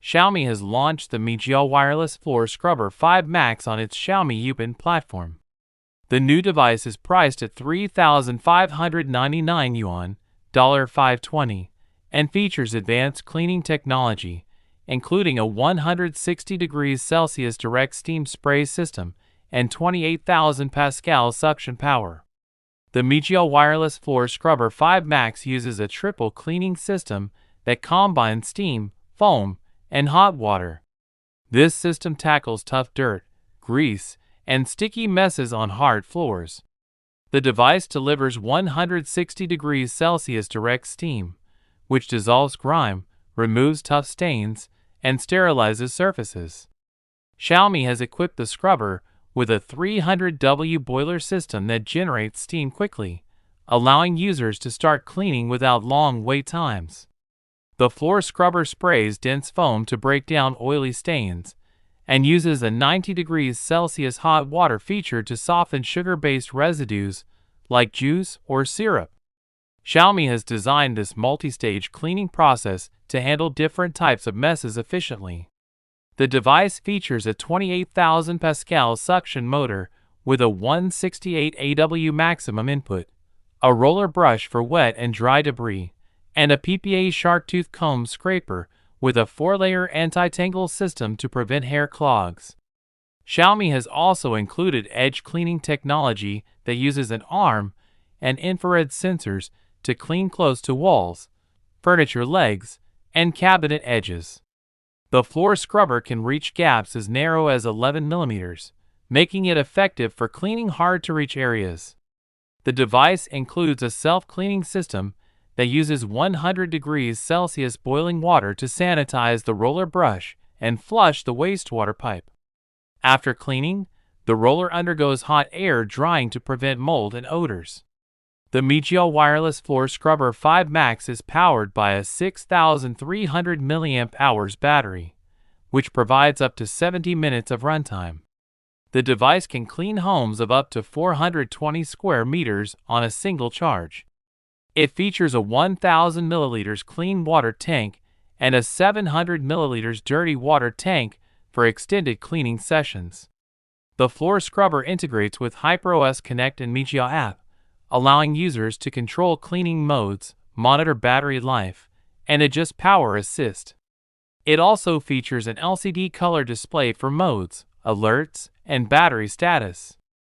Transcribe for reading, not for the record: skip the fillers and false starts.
Xiaomi has launched the Mijia Wireless Floor Scrubber 5 Max on its Xiaomi YouPin platform. The new device is priced at 3,599 yuan $520, and features advanced cleaning technology, including a 160 degrees Celsius direct steam spray system and 28,000 pascal suction power. The Mijia Wireless Floor Scrubber 5 Max uses a triple cleaning system that combines steam, foam, and hot water. This system tackles tough dirt, grease, and sticky messes on hard floors. The device delivers 160 degrees Celsius direct steam, which dissolves grime, removes tough stains, and sterilizes surfaces. Xiaomi has equipped the scrubber with a 300W boiler system that generates steam quickly, allowing users to start cleaning without long wait times. The floor scrubber sprays dense foam to break down oily stains, and uses a 90 degrees Celsius hot water feature to soften sugar-based residues like juice or syrup. Xiaomi has designed this multi-stage cleaning process to handle different types of messes efficiently. The device features a 28,000 pascal suction motor with a 168 AW maximum input, a roller brush for wet and dry debris, and a PPA shark tooth comb scraper with a 4-layer anti-tangle system to prevent hair clogs. Xiaomi has also included edge cleaning technology that uses an arm and infrared sensors to clean close to walls, furniture legs, and cabinet edges. The floor scrubber can reach gaps as narrow as 11 millimeters, making it effective for cleaning hard-to-reach areas. The device includes a self-cleaning system that uses 100 degrees Celsius boiling water to sanitize the roller brush and flush the wastewater pipe. After cleaning, the roller undergoes hot air drying to prevent mold and odors. The Mijia Wireless Floor Scrubber 5 Max is powered by a 6,300 mAh battery, which provides up to 70 minutes of runtime. The device can clean homes of up to 420 square meters on a single charge. It features a 1,000 milliliters clean water tank and a 700 milliliters dirty water tank for extended cleaning sessions. The floor scrubber integrates with HyperOS Connect and Mijia app, allowing users to control cleaning modes, monitor battery life, and adjust power assist. It also features an LCD color display for modes, alerts, and battery status.